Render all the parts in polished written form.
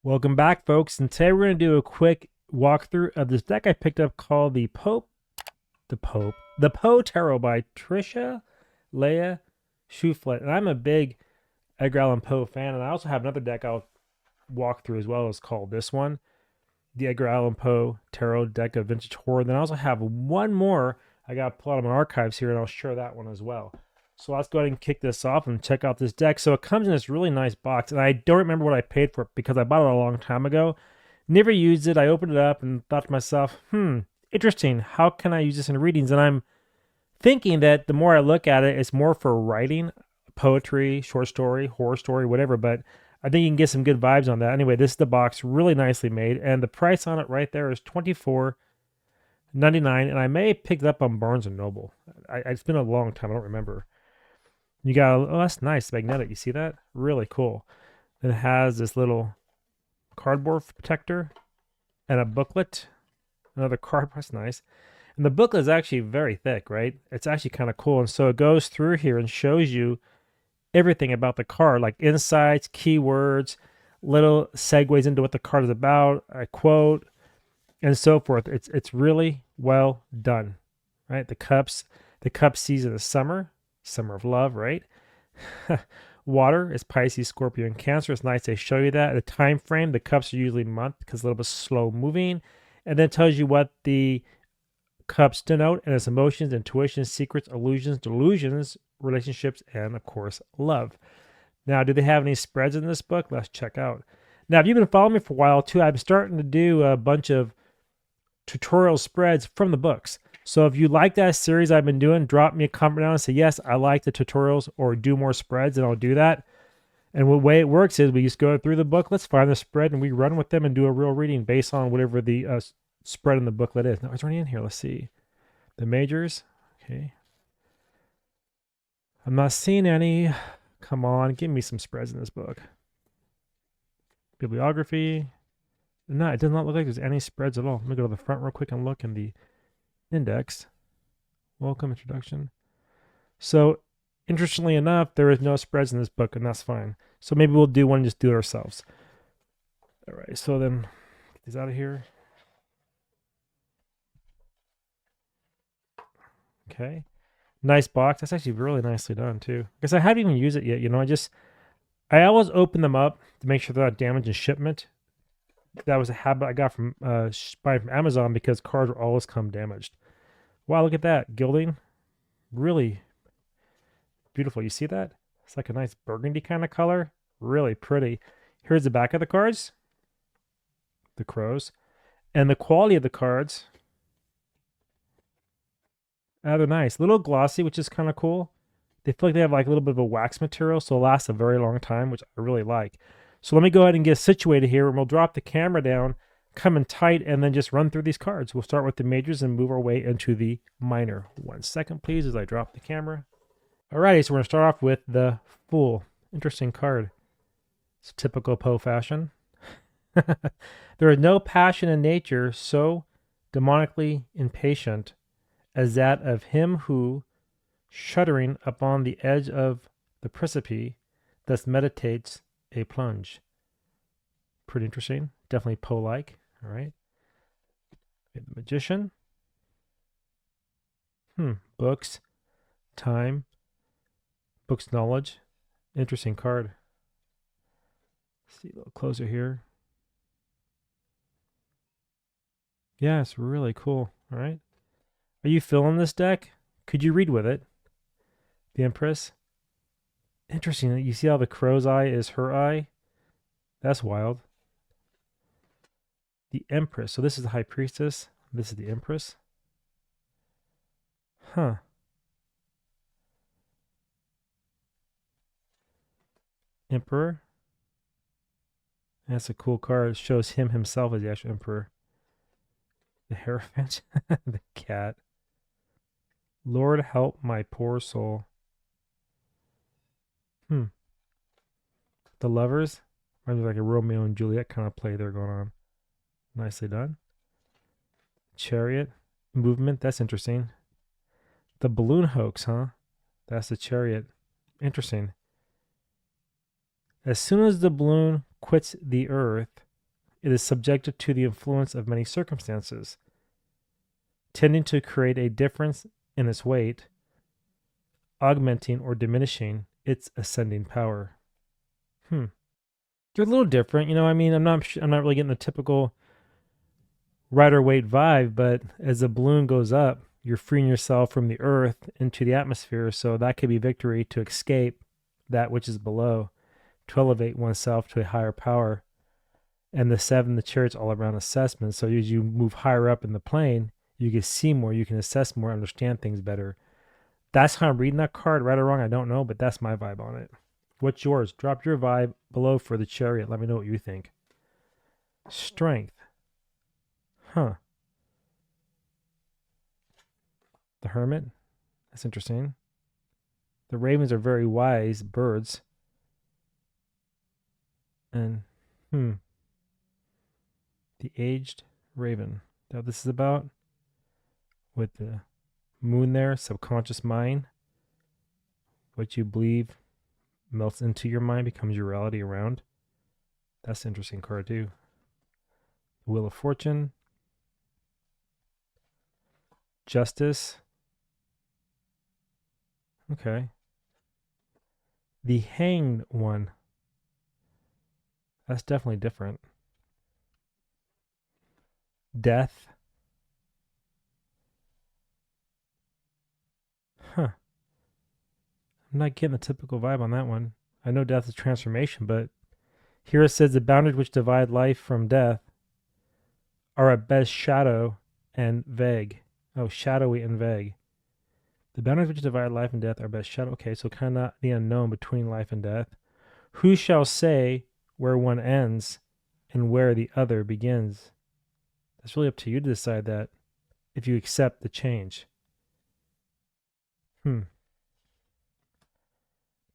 Welcome back, folks. And today we're going to do a quick walkthrough of this deck I picked up called the Poe Tarot by Trisha Leigh Shufelt. And I'm a big Edgar Allan Poe fan, and I also have another deck I'll walk through as well. It's called this one, the Edgar Allan Poe Tarot deck of vintage horror. Then I also have one more I got to pull out of my archives here, and I'll share that one as well. So let's go ahead and kick this off and check out this deck. So it comes in this really nice box, and I don't remember what I paid for it because I bought it a long time ago. Never used it. I opened it up and thought to myself, interesting. How can I use this in readings? And I'm thinking that the more I look at it, it's more for writing, poetry, short story, horror story, whatever. But I think you can get some good vibes on that. Anyway, this is the box, really nicely made, and the price on it right there is $24.99. And I may have picked it up on Barnes and Noble. It's been a long time. I don't remember. You got, oh, that's nice, magnetic. You see that? Really cool. It has this little cardboard protector and a booklet. Another card, that's nice. And the booklet is actually very thick, right? It's actually kind of cool. And so it goes through here and shows you everything about the card, like insights, keywords, little segues into what the card is about, a quote, and so forth. It's really well done, right? The cup season is summer of love, right? Water is Pisces, Scorpio, and Cancer. It's nice they show you that. The time frame, the cups are usually month because it's a little bit slow moving. And then tells you what the cups denote and its emotions, intuitions, secrets, illusions, delusions, relationships, and of course, love. Now, do they have any spreads in this book? Let's check out. Now, if you've been following me for a while too, I'm starting to do a bunch of tutorial spreads from the books. So if you like that series I've been doing, drop me a comment down and say, yes, I like the tutorials, or do more spreads, and I'll do that. And the way it works is we just go through the book, let's find the spread, and we run with them and do a real reading based on whatever the spread in the booklet is. Now, is there any in here? Let's see. The majors. Okay. I'm not seeing any. Come on, give me some spreads in this book. Bibliography. No, it does not look like there's any spreads at all. Let me go to the front real quick and look in the index. Welcome, introduction. So, interestingly enough, there is no spreads in this book, and that's fine. So maybe we'll do one and just do it ourselves. All right, so then get these out of here. Okay. Nice box. That's actually really nicely done, too. Because I haven't even used it yet. You know, I always open them up to make sure they're not damaged in shipment. That was a habit I got from buying from Amazon because cards will always come damaged. Wow, look at that. Gilding. Really beautiful. You see that? It's like a nice burgundy kind of color. Really pretty. Here's the back of the cards. The crows. And the quality of the cards. They're nice. A little glossy, which is kind of cool. They feel like they have like a little bit of a wax material, so it'll last a very long time, which I really like. So let me go ahead and get situated here, and we'll drop the camera down, come in tight, and then just run through these cards. We'll start with the majors and move our way into the minor. 1 second, please, as I drop the camera. Alrighty, so we're going to start off with the Fool. Interesting card. It's typical Poe fashion. There is no passion in nature so demonically impatient as that of him who, shuddering upon the edge of the precipice, thus meditates a plunge. Pretty interesting. Definitely Poe-like. All right. The Magician. Books. Time. Books knowledge. Interesting card. Let's see a little closer here. Yeah, it's really cool. All right. Are you feeling this deck? Could you read with it? The Empress. Interesting. You see how the crow's eye is her eye? That's wild. The Empress. So this is the High Priestess. This is the Empress. Huh. Emperor. That's a cool card. It shows him himself as the actual Emperor. The Hierophant. The cat. Lord help my poor soul. The Lovers. Reminds me like a Romeo and Juliet kind of play there going on. Nicely done. Chariot. Movement. That's interesting. The Balloon Hoax, huh? That's the Chariot. Interesting. As soon as the balloon quits the earth, It is subjected to the influence of many circumstances, tending to create a difference in its weight, augmenting or diminishing its ascending power. They're a little different, you know. I mean, I'm not really getting the typical rider weight vibe, but as the balloon goes up, you're freeing yourself from the earth into the atmosphere. So that could be victory to escape that which is below, to elevate oneself to a higher power. And the 7, the Chariot's all around assessment. So as you move higher up in the plane, you can see more, you can assess more, understand things better. That's how I'm reading that card. Right or wrong, I don't know, but that's my vibe on it. What's yours? Drop your vibe below for the Chariot. Let me know what you think. Strength. Huh. The Hermit. That's interesting. The ravens are very wise birds. And, the aged raven. That this is about? With the moon there, subconscious mind. What you believe melts into your mind, becomes your reality around. That's an interesting card too. The Wheel of Fortune. Justice. Okay. The Hanged one. That's definitely different. Death. Huh. I'm not getting the typical vibe on that one. I know death is transformation, but here it says the boundaries which divide life from death are at best shadow and vague. Oh, shadowy and vague. The boundaries which divide life and death are best shadow. Okay, so kind of the unknown between life and death. Who shall say where one ends and where the other begins? That's really up to you to decide that, if you accept the change.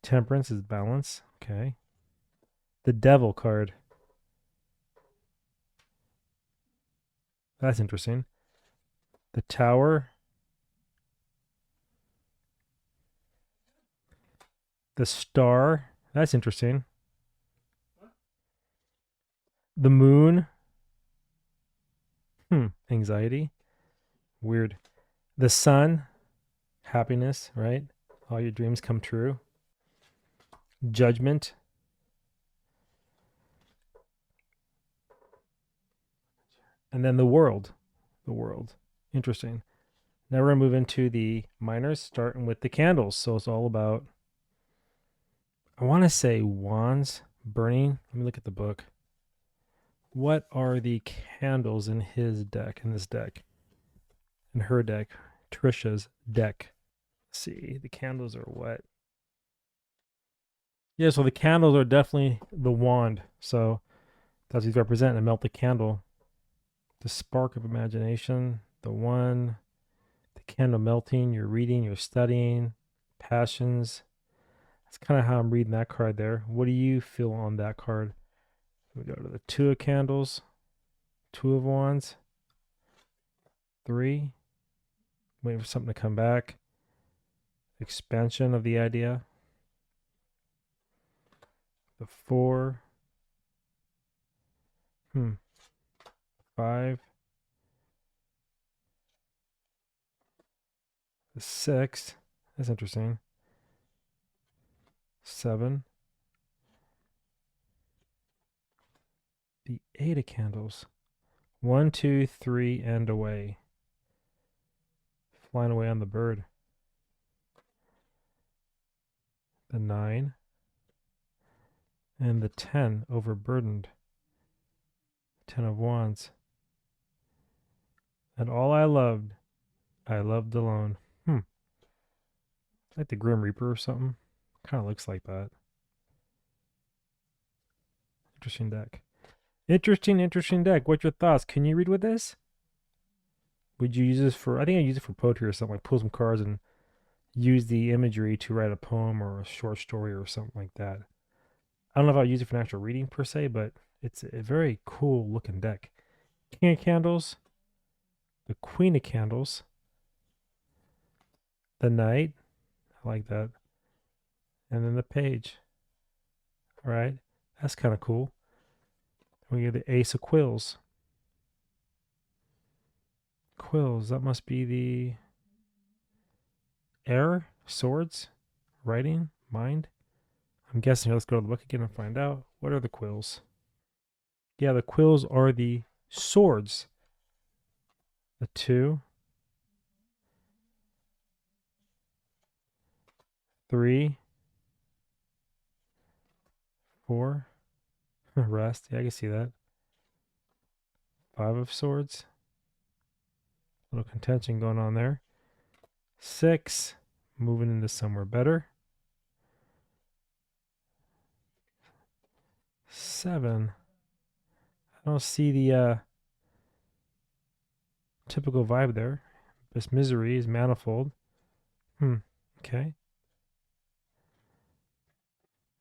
Temperance is balance. Okay. The Devil card. That's interesting. The Tower. The Star. That's interesting. The Moon. Anxiety. Weird. The Sun. Happiness, right? All your dreams come true. Judgment. And then the World. The World. Interesting. Now we're going to move into the minors, starting with the candles. So it's all about, I want to say wands, burning. Let me look at the book. What are the candles in his deck, in this deck? In her deck, Trisha's deck. Let's see, the candles are what? Yeah, so the candles are definitely the wand. So that's what he's representing, a melted candle. The spark of imagination, the one, the candle melting, you're reading, you're studying, passions. That's kind of how I'm reading that card there. What do you feel on that card? We go to the 2 of candles, 2 of wands, 3, waiting for something to come back, expansion of the idea, the 4, 5, the 6, that's interesting, 7, the 8 of candles, 1, 2, 3, and away. Flying away on the bird. The 9. And the 10, overburdened. 10 of wands. And all I loved alone. Like the Grim Reaper or something. Kind of looks like that. Interesting deck. Interesting deck. What's your thoughts? Can you read with this? Would you use this for, I think I use it for poetry or something, like pull some cards and use the imagery to write a poem or a short story or something like that. I don't know if I'll use it for an actual reading per se, but it's a very cool looking deck. King of Candles, the Queen of Candles, the Knight, I like that, and then the Page. All right, that's kind of cool. We get the Ace of Quills. Quills, that must be the air, swords, writing, mind. I'm guessing. Let's go to the book again and find out. What are the quills? Yeah, the quills are the swords. The 2, 3, 4. Rest. Yeah, I can see that. 5 of swords. A little contention going on there. 6. Moving into somewhere better. 7. I don't see the typical vibe there. This misery is manifold. Okay.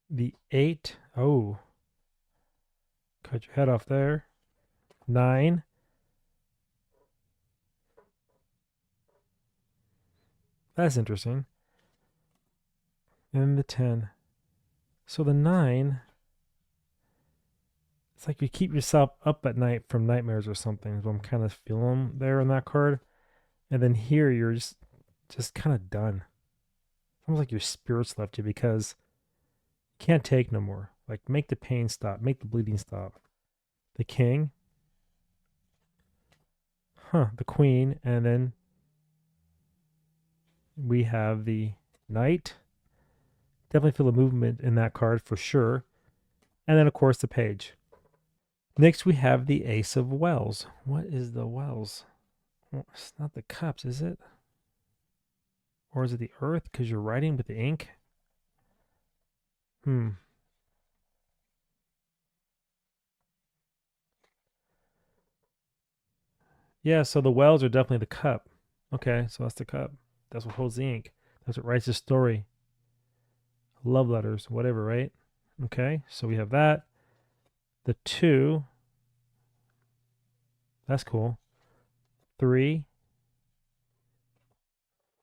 The 8. Oh. Cut your head off there. 9. That's interesting. And the 10. So the 9, it's like you keep yourself up at night from nightmares or something. So I'm kind of feeling there on that card. And then here you're just kind of done. Almost like your spirits left you because you can't take no more. Like make the pain stop, make the bleeding stop. The King. The Queen, and then we have the Knight. Definitely feel the movement in that card for sure. And then, of course, the Page. Next, we have the Ace of Wells. What is the Wells? Well, it's not the cups, is it? Or is it the Earth? Because you're writing with the ink? Yeah, so the Wells are definitely the cup. Okay, so that's the cup. That's what holds the ink. That's what writes the story. Love letters, whatever, right? Okay, so we have that. The 2. That's cool. 3.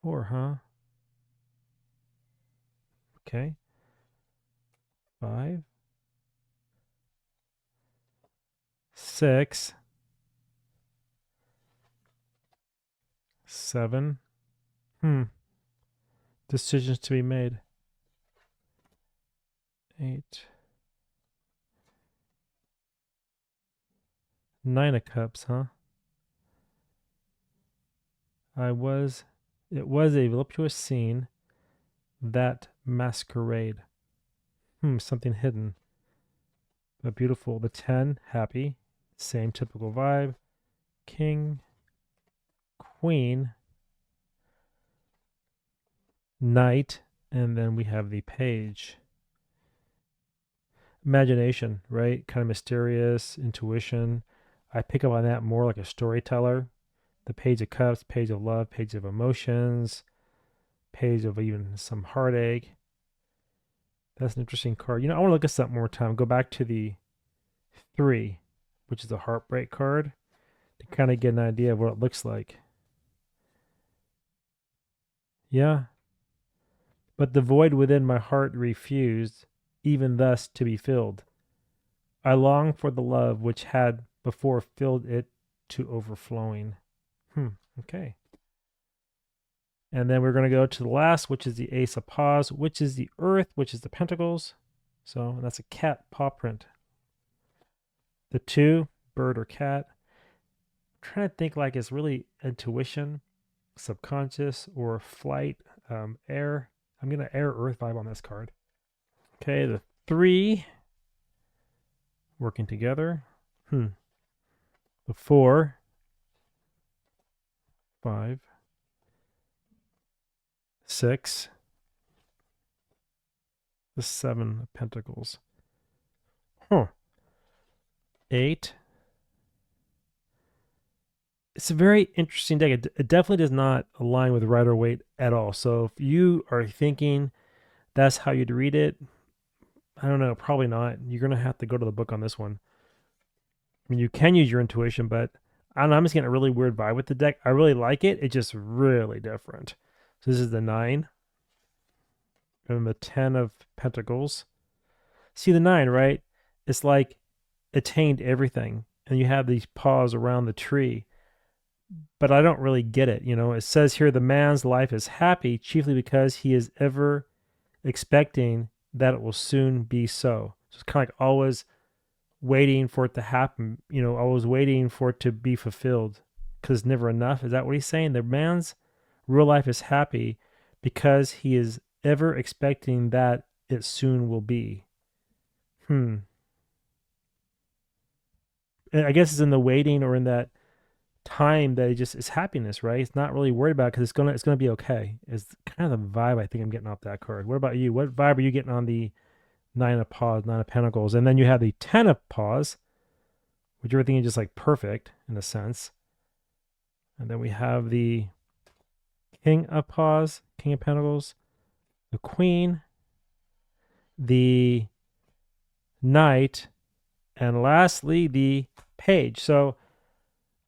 4, huh? Okay. 5. 6. 7. Decisions to be made. 8. 9 of Cups, huh? It was a voluptuous scene, that masquerade. Something hidden. But beautiful. The 10, happy. Same typical vibe. King. Queen. Knight. And then we have the Page. Imagination, right? Kind of mysterious, intuition. I pick up on that more like a storyteller. The Page of Cups, Page of Love, Page of Emotions, Page of even some heartache. That's an interesting card. I want to look at something more time. Go back to the 3, which is a heartbreak card, to kind of get an idea of what it looks like. Yeah. But the void within my heart refused, even thus to be filled. I long for the love which had before filled it to overflowing. Okay. And then we're going to go to the last, which is the Ace of Paws, which is the Earth, which is the Pentacles. So that's a cat paw print. The 2, bird or cat. I'm trying to think like it's really intuition, subconscious, or flight, air. I'm going to air Earth vibe on this card. Okay, the 3, working together. The 4, 5, 6, the 7 of Pentacles. 8. It's a very interesting deck. It definitely does not align with Rider Waite at all. So if you are thinking that's how you'd read it, I don't know, probably not. You're going to have to go to the book on this one. I mean, you can use your intuition, but I don't know, I'm just getting a really weird vibe with the deck. I really like it. It's just really different. So this is the 9. And the 10 of Pentacles. See the 9, right? It's like attained everything, and you have these paws around the tree. But I don't really get it. You know, it says here the man's life is happy chiefly because he is ever expecting that it will soon be so. So it's kind of like always waiting for it to happen, you know, always waiting for it to be fulfilled because it's never enough. Is that what he's saying? The man's real life is happy because he is ever expecting that it soon will be. I guess it's in the waiting or in that time that it just is happiness, right? It's not really worried about because it's gonna be okay. It's kind of the vibe I think I'm getting off that card. What about you? What vibe are you getting on the Nine of Paws, Nine of Pentacles, and then you have the Ten of Paws, which everything is just like perfect in a sense, and then we have the King of Paws, King of Pentacles, the Queen, the Knight, and lastly the Page. So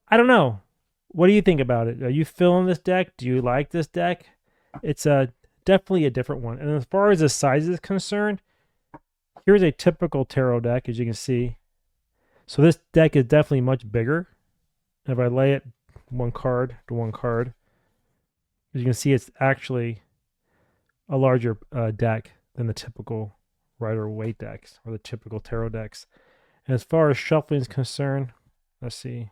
I don't know. What do you think about it? Are you feeling this deck? Do you like this deck? It's definitely a different one. And as far as the size is concerned, here's a typical tarot deck, as you can see. So this deck is definitely much bigger. If I lay it one card to one card, as you can see, it's actually a larger deck than the typical Rider-Waite decks or the typical tarot decks. And as far as shuffling is concerned, let's see.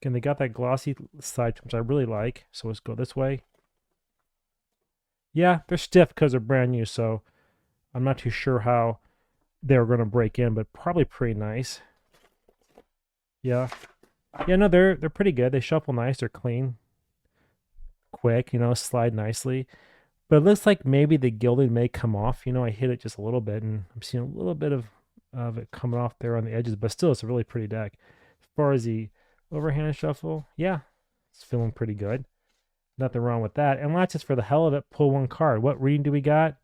Again, they got that glossy side, which I really like. So let's go this way. Yeah, they're stiff because they're brand new, so I'm not too sure how they're going to break in, but probably pretty nice. Yeah. Yeah, no, they're pretty good. They shuffle nice. They're clean. Quick, you know, slide nicely. But it looks like maybe the gilding may come off. You know, I hit it just a little bit, and I'm seeing a little bit of it coming off there on the edges, but still, it's a really pretty deck. As far as the overhand shuffle, yeah, it's feeling pretty good. Nothing wrong with that. And let's just, for the hell of it, pull one card. What reading do we got?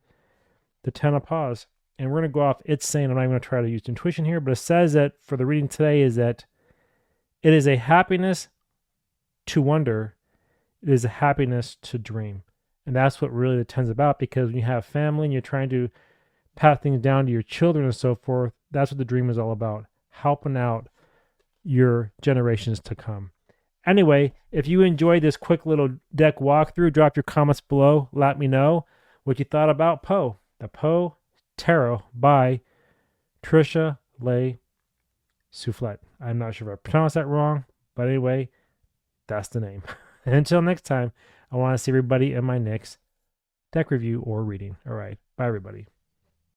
The Ten of Paws. And we're going to go off it's saying, I'm not going to try to use intuition here, but it says that for the reading today is that it is a happiness to wonder. It is a happiness to dream. And that's what really the Ten's about, because when you have family and you're trying to pass things down to your children and so forth, that's what the dream is all about. Helping out your generations to come. Anyway, if you enjoyed this quick little deck walkthrough, drop your comments below. Let me know what you thought about Poe. The Poe Tarot by Trisha Leigh Shufelt. I'm not sure if I pronounced that wrong, but anyway, that's the name. And until next time, I want to see everybody in my next deck review or reading. All right. Bye, everybody.